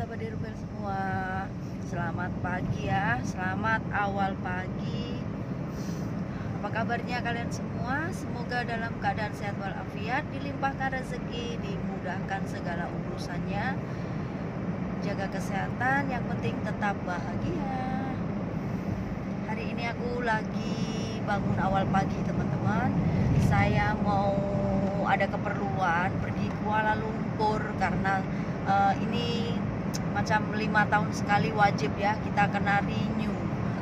sahabat Dirupel semua, selamat pagi ya, selamat awal pagi. Apa kabarnya kalian semua? Semoga dalam keadaan sehat walafiat, dilimpahkan rezeki, dimudahkan segala urusannya, jaga kesehatan, yang penting tetap bahagia. Hari ini aku lagi bangun awal pagi teman-teman. Saya mau ada keperluan pergi Kuala Lumpur karena ini macam 5 tahun sekali wajib ya kita kena renew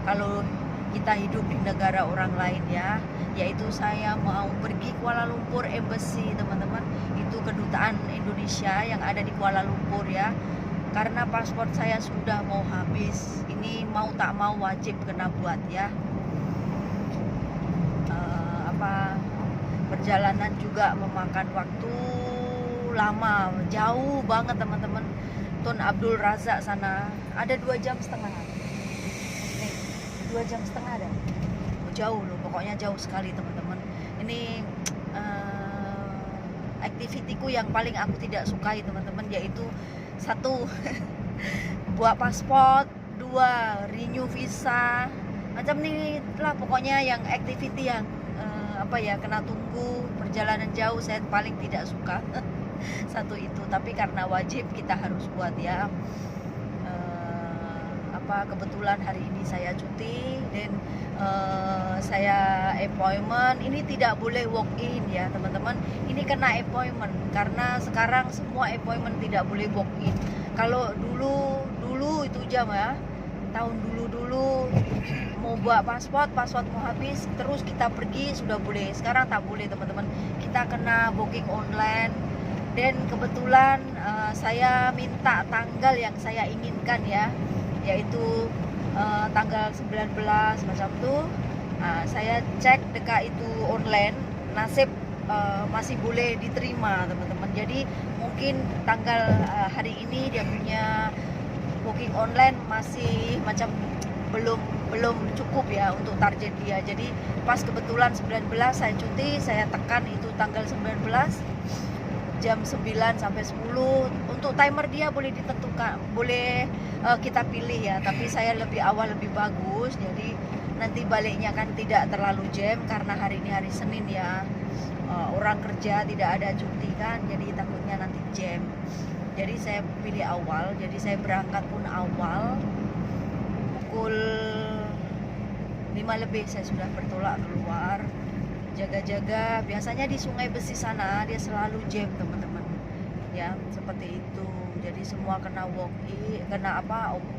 kalau kita hidup di negara orang lain ya, yaitu saya mau pergi Kuala Lumpur Embassy teman-teman. Itu kedutaan Indonesia yang ada di Kuala Lumpur ya, karena paspor saya sudah mau habis. Ini mau tak mau wajib kena buat ya. Perjalanan juga memakan waktu lama, jauh banget teman-teman. Tun Abdul Razak sana ada 2,5 jam nih, 2,5 jam ada. Jauh loh, pokoknya jauh sekali teman-teman. Ini aktivitiku yang paling aku tidak sukai teman-teman, yaitu satu buat paspor, 2 renew visa, macam nih lah pokoknya yang activity yang kena tunggu perjalanan jauh, saya paling tidak suka. Satu itu, tapi karena wajib kita harus buat ya. Kebetulan hari ini saya cuti dan saya appointment. Ini tidak boleh walk in ya teman-teman, ini kena appointment karena sekarang semua appointment tidak boleh walk in. Kalau dulu itu jam ya, tahun dulu mau buat paspor mau habis terus kita pergi sudah boleh. Sekarang tak boleh teman-teman, kita kena booking online. Dan kebetulan saya minta tanggal yang saya inginkan ya, yaitu tanggal 19 macam tuh. Saya cek dekat itu online, nasib masih boleh diterima teman-teman. Jadi mungkin tanggal hari ini dia punya booking online masih macam belum cukup ya untuk target dia. Jadi pas kebetulan 19 saya cuti, saya tekan itu tanggal 19 jam 9 sampai 10. Untuk timer dia boleh ditentukan, boleh kita pilih ya, tapi saya lebih awal lebih bagus. Jadi nanti baliknya kan tidak terlalu jam karena hari ini hari Senin ya, orang kerja tidak ada cuti kan, jadi takutnya nanti jam. Jadi saya pilih awal, jadi saya berangkat pun awal. Pukul 5 lebih saya sudah bertolak keluar. Jaga-jaga, biasanya di Sungai Besi sana dia selalu jam teman-teman ya, seperti itu. Jadi semua kena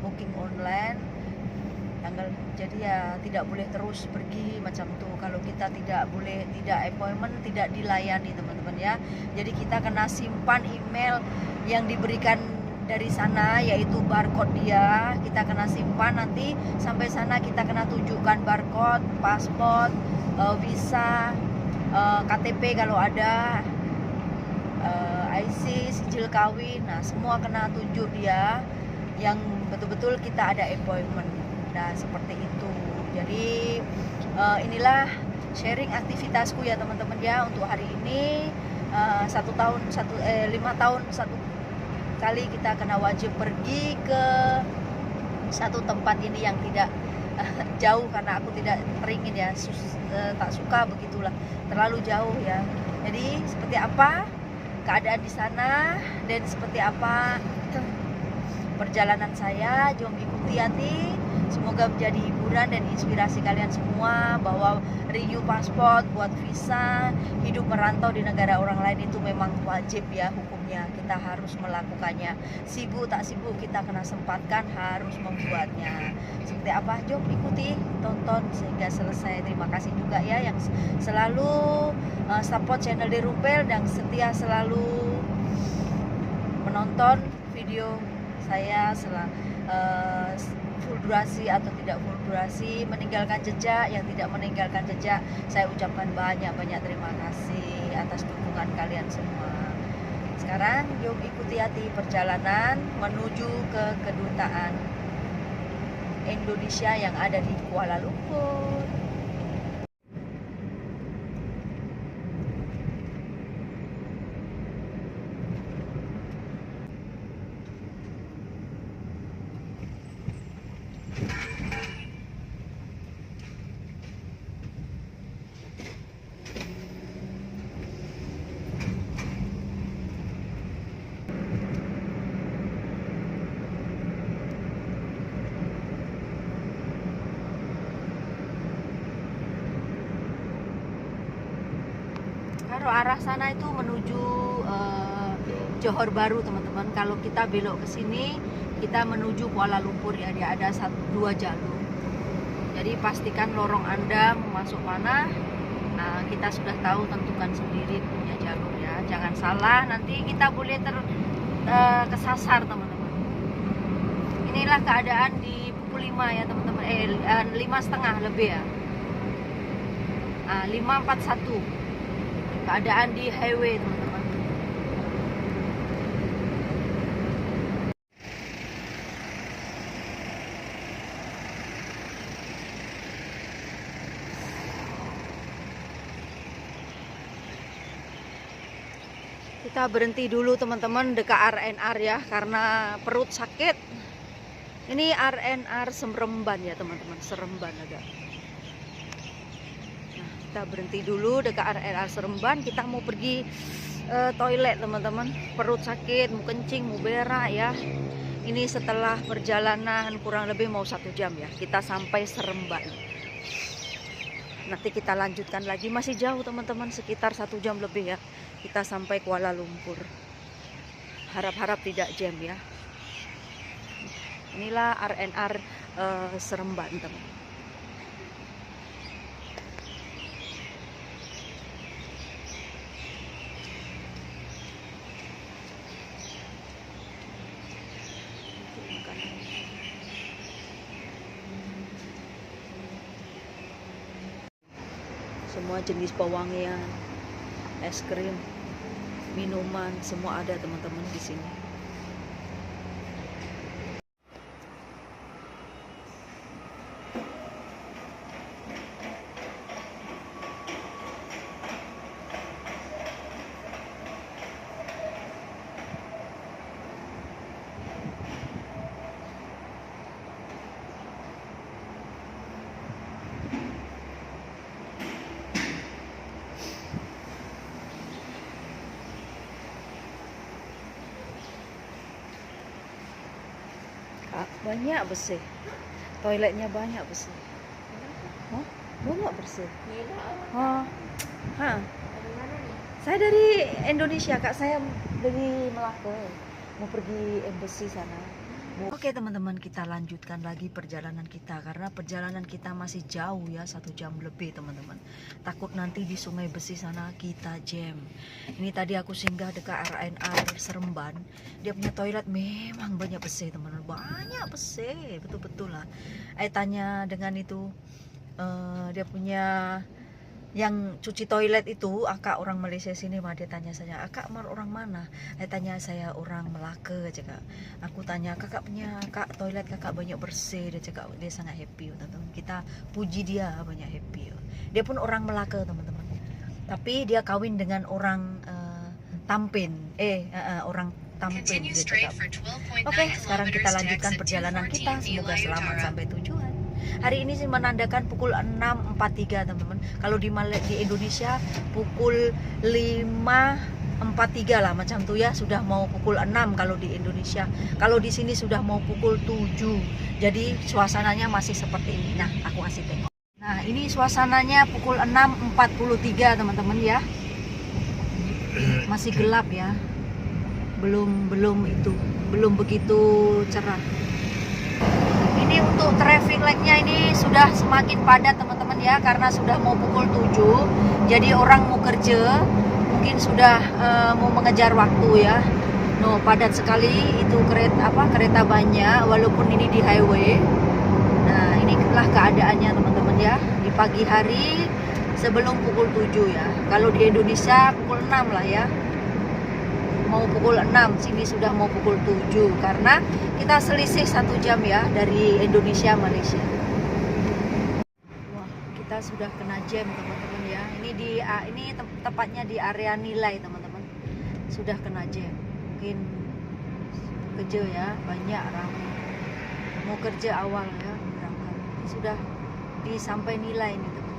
booking online tanggal. Jadi ya tidak boleh terus pergi macam tuh. Kalau kita tidak appointment tidak dilayani teman-teman ya. Jadi kita kena simpan email yang diberikan dari sana, yaitu barcode dia. Kita kena simpan, nanti sampai sana kita kena tunjukkan barcode, paspor, visa, KTP kalau ada, IC, sijil kawin. Nah semua kena tunjuk dia yang betul-betul kita ada appointment. Nah seperti itu. Jadi inilah sharing aktivitasku ya teman-teman ya untuk hari ini. 5 tahun satu kali kita kena wajib pergi ke satu tempat ini yang tidak jauh, karena aku tidak teringin ya, tak suka begitulah, terlalu jauh ya. Jadi seperti apa keadaan di sana dan seperti apa perjalanan saya, jom ikuti hati. Semoga menjadi hiburan dan inspirasi kalian semua bahwa renew paspor, buat visa, hidup merantau di negara orang lain itu memang wajib ya hukumnya. Kita harus melakukannya. Sibuk tak sibuk kita kena sempatkan harus membuatnya. Seperti apa? Jom ikuti, tonton sehingga selesai. Terima kasih juga ya yang selalu support channel Dirupel dan setia selalu menonton video saya full durasi atau tidak full durasi, meninggalkan jejak, yang tidak meninggalkan jejak, saya ucapkan banyak-banyak terima kasih atas dukungan kalian semua. Sekarang yuk ikuti hati perjalanan menuju ke kedutaan Indonesia yang ada di Kuala Lumpur. kalau arah sana itu menuju Johor Bahru teman-teman. Kalau kita belok ke sini kita menuju Kuala Lumpur ya, dia ada 2 jalur. Jadi pastikan lorong Anda mau masuk mana. Nah, kita sudah tahu, tentukan sendiri punya jalur ya. Jangan salah, nanti kita boleh kesasar teman-teman. Inilah keadaan di pukul 5 ya teman-teman. 5:30 lebih ya. 5:41. Keadaan di highway teman-teman. Kita berhenti dulu teman-teman dekat RNR ya, karena perut sakit. Ini RNR Seremban ya teman-teman, Seremban agak. Nah, kita berhenti dulu dekat RNR Seremban. Kita mau pergi toilet teman-teman. Perut sakit, mau kencing, mau berak ya. Ini setelah perjalanan kurang lebih mau 1 jam ya, kita sampai Seremban. Nanti kita lanjutkan lagi, masih jauh teman-teman, sekitar 1 jam lebih ya. Kita sampai Kuala Lumpur. Harap-harap tidak jam ya. Inilah RNR Seremban teman. Semua jenis pewangian, es krim, minuman, semua ada teman-teman di sini. Banyak bersih, toiletnya banyak bersih. Hah? Banyak bersih. Saya dari Indonesia kak, saya dari Melaka, mau pergi embassy sana. Oke teman-teman, kita lanjutkan lagi perjalanan kita, karena perjalanan kita masih jauh ya, 1 jam lebih teman-teman. Takut nanti di Sungai Besi sana kita jam. Ini tadi aku singgah dekat RNR Seremban. Dia punya toilet memang banyak bersih teman-teman, banyak bersih, betul-betul lah. Tanya dengan itu dia punya yang cuci toilet itu akak orang Malaysia sini mah. Dia tanya saya, akak orang mana? Tanya saya orang Melaka cakap. Aku tanya, kakak punya kak toilet kakak banyak bersih. Dia cakap dia sangat happy teman-teman. Kita puji dia banyak happy. Dia pun orang Melaka teman-teman, tapi dia kawin dengan orang Tampin. Orang Tampin dia cakap. Oke, sekarang kita lanjutkan perjalanan kita. Semoga selamat sampai tujuan. Hari ini sih menandakan pukul 6.43 teman-teman. Kalau di Indonesia pukul 5.43 lah macam tuh ya, sudah mau pukul 6 kalau di Indonesia. Kalau di sini sudah mau pukul 7. Jadi suasananya masih seperti ini. Nah, aku kasih tengok. Nah, ini suasananya pukul 6.43 teman-teman ya. Masih gelap ya. Belum begitu cerah. Ini untuk traffic light-nya ini sudah semakin padat teman-teman ya, karena sudah mau pukul 7. Jadi orang mau kerja, mungkin sudah mau mengejar waktu ya. No, padat sekali itu kereta banyak walaupun ini di highway. Nah, inilah keadaannya teman-teman ya, di pagi hari sebelum pukul 7 ya. Kalau di Indonesia pukul 6 lah ya. Mau pukul 6, sini sudah mau pukul 7 karena kita selisih 1 jam ya dari Indonesia Malaysia. Wah, kita sudah kena jam teman-teman ya. Ini tepatnya di area Nilai teman-teman. Sudah kena jam. Mungkin kerja ya, banyak ramai. Mau kerja awal ya, berangkat. Ini sudah sampai Nilai nih teman-teman.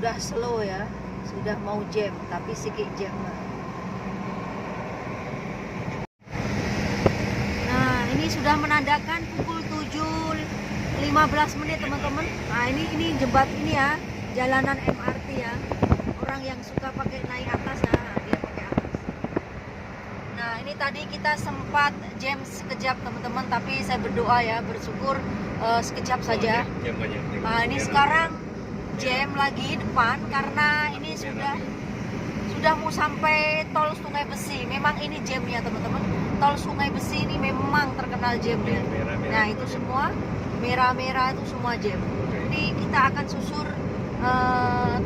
Sudah slow ya, sudah mau jam, tapi sedikit jam lah. sudah menandakan pukul 7.15 teman-teman. Nah ini jembat ini ya, jalanan MRT ya. Orang yang suka pakai naik atas, nah dia pakai atas. Nah ini tadi kita sempat jam sekejap teman-teman, tapi saya berdoa ya, bersyukur sekejap saja. Nah ini sekarang jam lagi depan karena ini sudah mau sampai tol Sungai Besi. Memang ini jamnya teman-teman. Tol Sungai Besi ini memang terkenal jamnya. Nah itu semua merah-merah itu semua jam. Jadi kita akan susur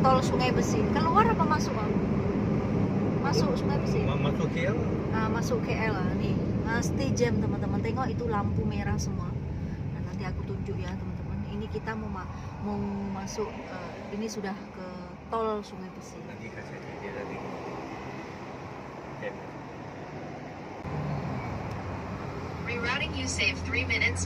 tol Sungai Besi. Keluar apa masuk? Masuk Sungai Besi. Masuk KL? Masuk KL lah nih. Pasti jam teman-teman. Tengok itu lampu merah semua. Nah, nanti aku tunjuk ya teman-teman. Ini kita mau masuk. Ini sudah ke tol Sungai Besi. Nanti kasih dia tadi. Rerouting you save 3 minutes.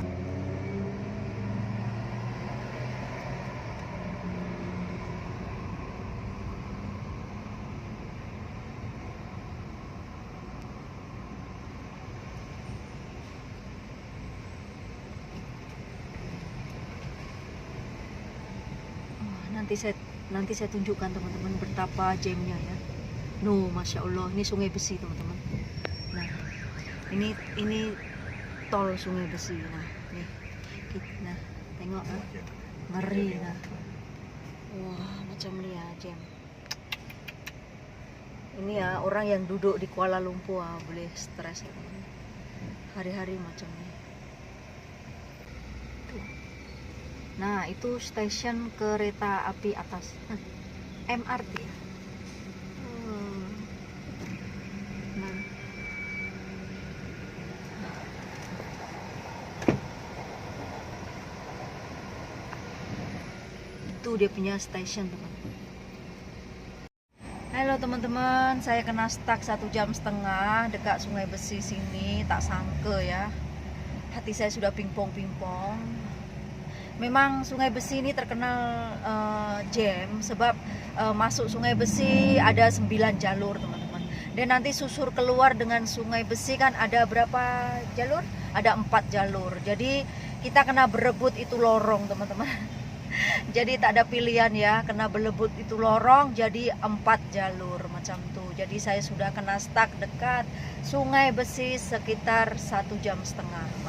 Nanti saya tunjukkan teman-teman betapa jamnya ya. No, masya Allah, ini Sungai Besi teman-teman. Nah, ini tol Sungai Besi. Nah, nih, nah, tengok kan, ngeri nah. Wah, macam ini ya jam. Ini ya orang yang duduk di Kuala Lumpur boleh stres ya teman. Hari-hari macam ini. Nah itu stasiun kereta api atas MRT ya. Nah. Itu dia punya stasiun teman. Halo teman-teman, saya kena stuck 1,5 jam dekat Sungai Besi sini. Tak sangka ya, hati saya sudah pingpong-pingpong. Memang Sungai Besi ini terkenal jam sebab masuk Sungai Besi ada 9 jalur teman-teman. Dan nanti susur keluar dengan Sungai Besi kan ada berapa jalur? Ada 4 jalur. Jadi kita kena berebut itu lorong teman-teman. Jadi tak ada pilihan ya, kena berebut itu lorong jadi 4 jalur macam tuh. Jadi saya sudah kena stuck dekat Sungai Besi sekitar 1,5 jam.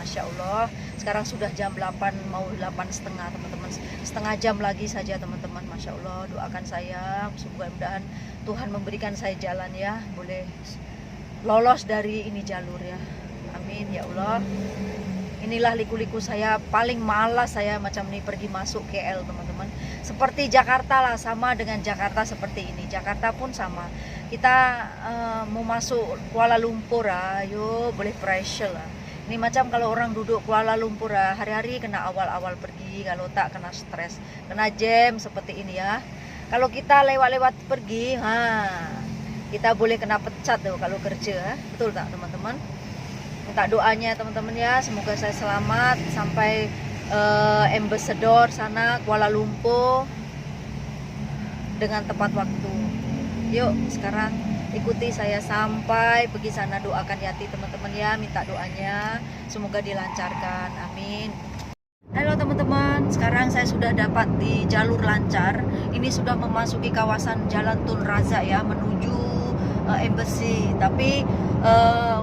Masya Allah, sekarang sudah jam 8 mau 8.30 teman-teman. Setengah jam lagi saja teman-teman. Masya Allah, doakan saya mudah-mudahan Tuhan memberikan saya jalan ya, boleh lolos dari ini jalur ya. Amin ya Allah. Inilah liku-liku saya, paling malas saya macam ini pergi masuk KL teman-teman. Seperti Jakarta lah, sama dengan Jakarta seperti ini. Jakarta pun sama. Kita mau masuk Kuala Lumpur ayo boleh pressure lah. Ini macam kalau orang duduk Kuala Lumpur hari-hari kena awal-awal pergi, kalau tak kena stres, kena jam seperti ini ya. Kalau kita lewat-lewat pergi, kita boleh kena pecat tuh kalau kerja, betul tak teman-teman? Minta doanya teman-teman ya, semoga saya selamat sampai ambassador sana Kuala Lumpur dengan tepat waktu. Yuk sekarang ikuti saya sampai pergi sana, doakan Yati teman-teman ya, minta doanya semoga dilancarkan, amin. Halo teman-teman, sekarang saya sudah dapat di jalur lancar. Ini sudah memasuki kawasan Jalan Tun Razak ya, menuju embassy. Tapi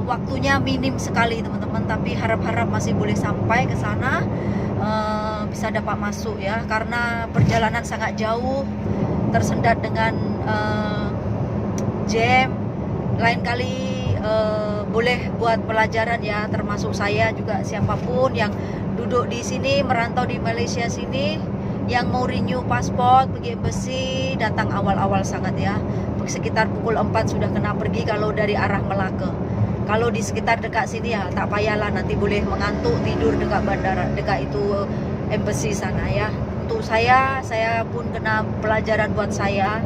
waktunya minim sekali teman-teman, tapi harap-harap masih boleh sampai ke sana, bisa dapat masuk ya, karena perjalanan sangat jauh, tersendat dengan jam. Lain kali boleh buat pelajaran ya, termasuk saya juga, siapapun yang duduk di sini, merantau di Malaysia sini, yang mau renew paspor pergi embassy, datang awal-awal sangat ya, sekitar pukul 4 sudah kena pergi kalau dari arah Melaka. Kalau di sekitar dekat sini ya tak payahlah, nanti boleh mengantuk tidur dekat bandara, dekat itu embassy sana ya. Untuk saya pun kena pelajaran buat saya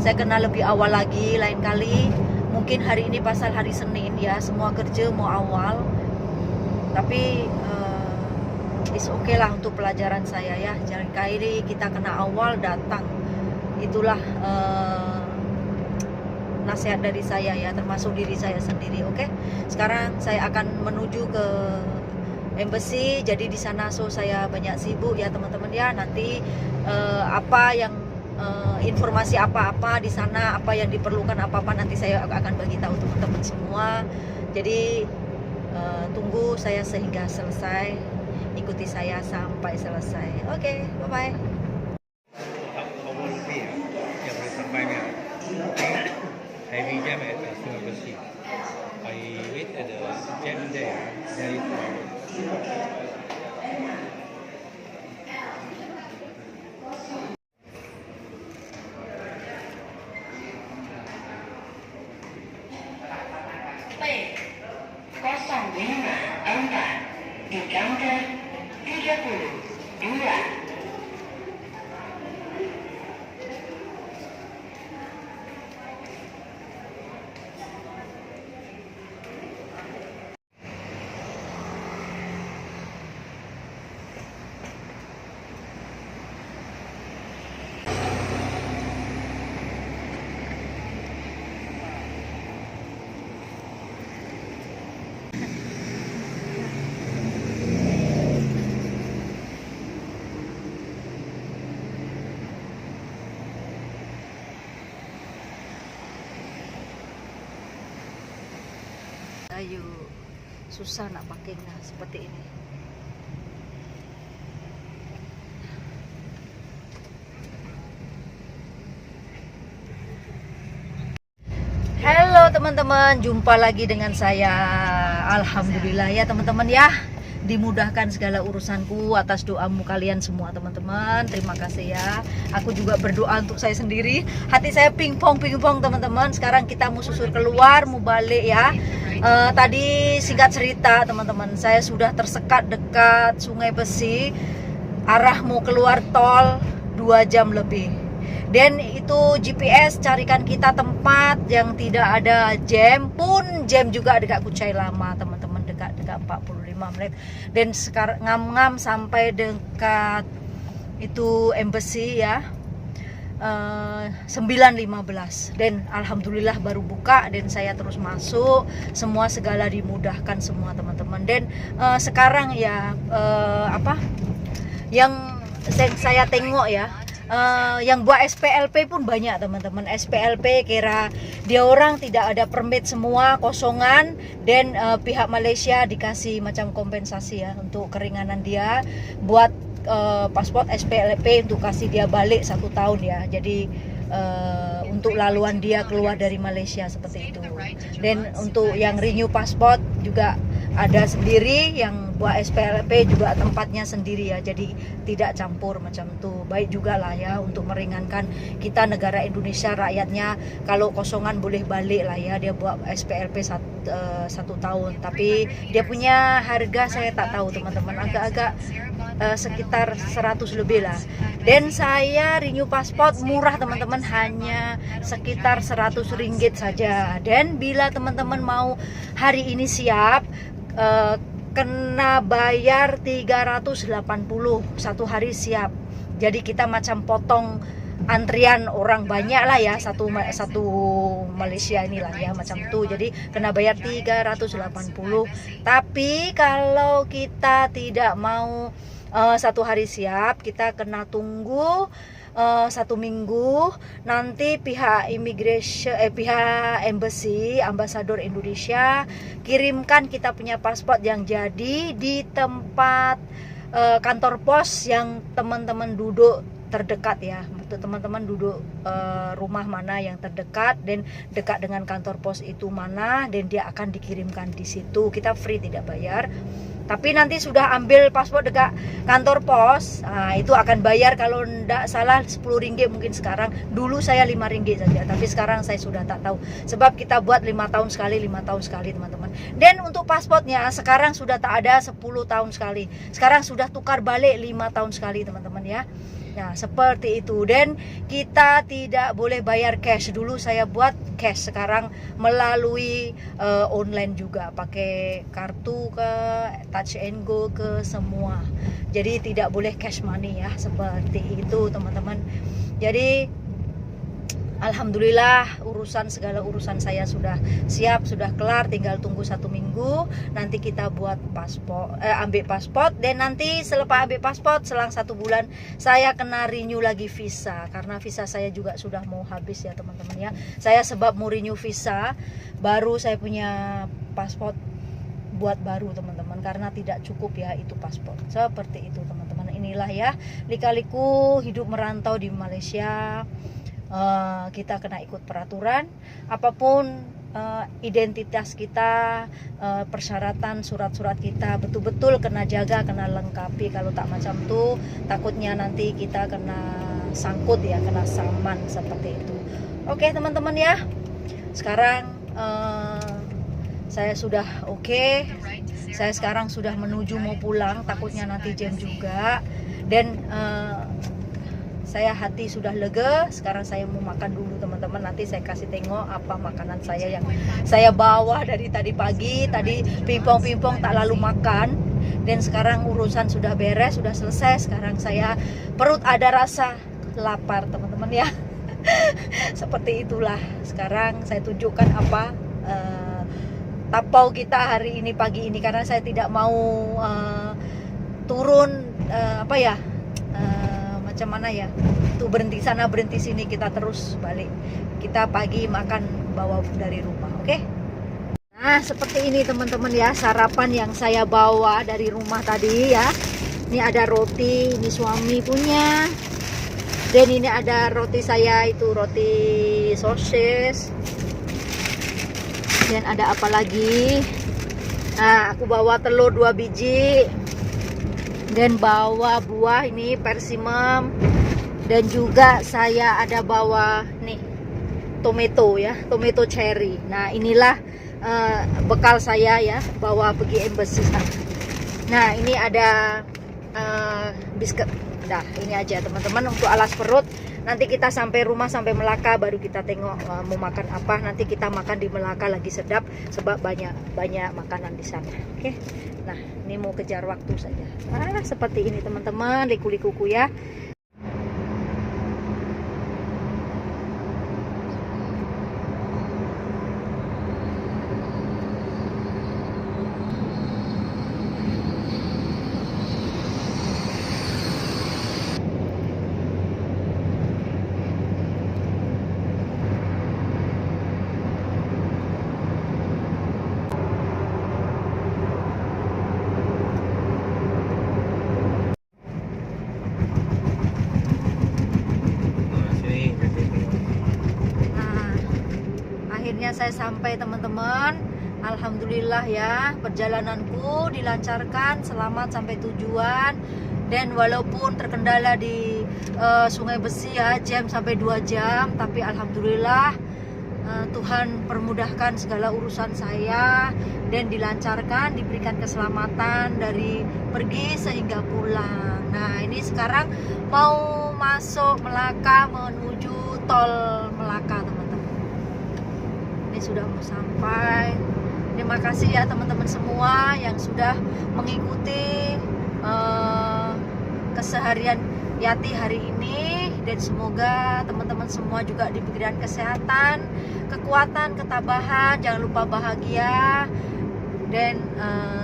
kena lebih awal lagi lain kali. Mungkin hari ini pasal hari Senin ya, semua kerja mau awal, tapi it's okay lah untuk pelajaran saya ya. Jangan kali kita kena awal datang, itulah nasihat dari saya ya, termasuk diri saya sendiri. Oke, sekarang saya akan menuju ke embassy. Jadi di sana saya banyak sibuk ya teman-teman ya. Nanti apa yang informasi apa-apa di sana, apa yang diperlukan apa-apa nanti saya akan bagi tahu teman-teman semua. Jadi tunggu saya sehingga selesai, ikuti saya sampai selesai. Oke, bye-bye. Awal lebih ya, yang boleh sampai ya. Heavy jam at Singapore Embassy. I wait at the jam there. There is Baik, 05 Anda di counter 32. Ayo, susah nak pakai nah seperti ini. Halo teman-teman, jumpa lagi dengan saya. Alhamdulillah ya teman-teman ya, dimudahkan segala urusanku atas doamu kalian semua teman-teman. Terima kasih ya. Aku juga berdoa untuk saya sendiri. Hati saya pingpong teman-teman. Sekarang kita mau susur keluar, mau balik ya. Tadi singkat cerita teman-teman, saya sudah tersekat dekat Sungai Besi, arah mau keluar tol 2 jam lebih. Dan itu GPS carikan kita tempat yang tidak ada jam, pun jam juga dekat Kuchai Lama teman-teman, dekat 45 menit. Dan sekarang ngam-ngam sampai dekat itu embassy ya, 9.15. Dan alhamdulillah baru buka dan saya terus masuk. Semua segala dimudahkan semua teman-teman. Dan sekarang ya yang saya tengok ya, yang buat SPLP pun banyak teman-teman. SPLP kira dia orang tidak ada permit, semua kosongan. Dan pihak Malaysia dikasih macam kompensasi ya untuk keringanan dia buat paspor SPLP, untuk kasih dia balik 1 tahun ya. Jadi untuk laluan dia keluar dari Malaysia seperti itu. Dan untuk yang renew pasport juga ada sendiri, yang buat SPLP juga tempatnya sendiri ya. Jadi tidak campur macam itu. Baik juga lah ya untuk meringankan kita negara Indonesia, rakyatnya. Kalau kosongan boleh balik lah ya. Dia buat SPLP 1 tahun. Tapi dia punya harga saya tak tahu teman-teman, agak-agak sekitar 100 lebih lah. Dan saya renew pasport murah teman-teman, hanya sekitar 100 ringgit saja. Dan bila teman-teman mau hari ini siap, kena bayar 380 1 hari siap. Jadi kita macam potong antrian orang banyak lah ya, satu Malaysia inilah ya macam tu. Jadi kena bayar 380. Tapi kalau kita tidak mau 1 hari siap, kita kena tunggu 1 minggu. Nanti pihak immigration, pihak embassy, ambasador Indonesia kirimkan kita punya paspor yang jadi di tempat kantor pos yang teman-teman duduk terdekat ya. Teman-teman duduk rumah mana yang terdekat dan dekat dengan kantor pos itu mana, dan dia akan dikirimkan di situ. Kita free, tidak bayar. Tapi nanti sudah ambil paspor dekat kantor pos, itu akan bayar kalau tidak salah 10 ringgit mungkin sekarang. Dulu saya 5 ringgit saja, tapi sekarang saya sudah tak tahu. Sebab kita buat 5 tahun sekali teman-teman. Dan untuk paspornya sekarang sudah tak ada 10 tahun sekali. Sekarang sudah tukar balik 5 tahun sekali teman-teman ya. Nah seperti itu. Dan kita tidak boleh bayar cash. Dulu saya buat cash, sekarang melalui online juga, pakai kartu ke Touch and Go ke semua. Jadi tidak boleh cash money ya, seperti itu teman-teman. Jadi Alhamdulillah segala urusan saya sudah siap, sudah kelar, tinggal tunggu 1 minggu. Nanti kita buat paspor, ambil paspor, dan nanti selepas ambil paspor selang 1 bulan saya kena renew lagi visa, karena visa saya juga sudah mau habis ya teman-teman ya. Saya sebab mau renew visa, baru saya punya paspor buat baru teman-teman, karena tidak cukup ya itu paspor. Seperti itu teman-teman. Inilah ya lika-liku hidup merantau di Malaysia. Kita kena ikut peraturan apapun, identitas kita, persyaratan surat-surat kita betul-betul kena jaga, kena lengkapi. Kalau tak macam tuh takutnya nanti kita kena sangkut ya, kena saman seperti itu. Oke teman-teman ya, sekarang saya sudah oke. Saya sekarang sudah menuju mau pulang, takutnya nanti jam juga. Dan saya hati sudah lega. Sekarang saya mau makan dulu teman-teman. Nanti saya kasih tengok apa makanan saya yang saya bawa dari tadi pagi. Tadi pingpong-pingpong tak lalu makan, dan sekarang urusan sudah beres, sudah selesai. Sekarang saya perut ada rasa lapar teman-teman ya. Seperti itulah. Sekarang saya tunjukkan apa tapau kita hari ini pagi ini, karena saya tidak mau turun macam mana ya, tuh berhenti sana berhenti sini, kita terus balik. Kita pagi makan bawa dari rumah. Oke. Nah seperti ini teman-teman ya, sarapan yang saya bawa dari rumah tadi ya. Ini ada roti, ini suami punya, dan ini ada roti saya, itu roti sosis. Dan ada apa lagi? Nah, aku bawa telur 2 biji, dan bawa buah ini persimmon, dan juga saya ada bawa nih tomato ya, tomato cherry. Nah inilah bekal saya ya, bawa pergi embassy sana. Nah ini ada biskuit. Nah ini aja teman-teman untuk alas perut. Nanti kita sampai rumah, sampai Melaka, baru kita tengok mau makan apa. Nanti kita makan di Melaka lagi sedap, sebab banyak makanan di sana. Oke. Nah ini mau kejar waktu saja. Seperti ini teman-teman, liku-likuku ya. Akhirnya saya sampai teman-teman. Alhamdulillah ya, perjalananku dilancarkan, selamat sampai tujuan. Dan walaupun terkendala di Sungai Besi ya, jam sampai 2 jam, tapi alhamdulillah Tuhan permudahkan segala urusan saya, dan dilancarkan, diberikan keselamatan dari pergi sehingga pulang. Nah ini sekarang mau masuk Melaka, menuju tol Melaka teman-teman. Ini sudah mau sampai. Terima kasih ya teman-teman semua yang sudah mengikuti keseharian Yati hari ini, dan semoga teman-teman semua juga diberikan kesehatan, kekuatan, ketabahan, jangan lupa bahagia, dan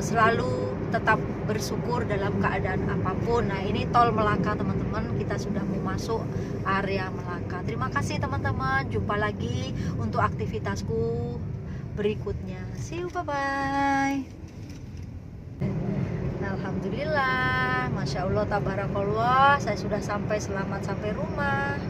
selalu tetap bersyukur dalam keadaan apapun. Nah ini tol Melaka teman-teman, kita sudah mau masuk area Melaka. Terima kasih teman-teman, jumpa lagi untuk aktivitasku berikutnya. See you, bye-bye. Alhamdulillah, Masya Allah, tabarakallah, saya sudah selamat sampai rumah.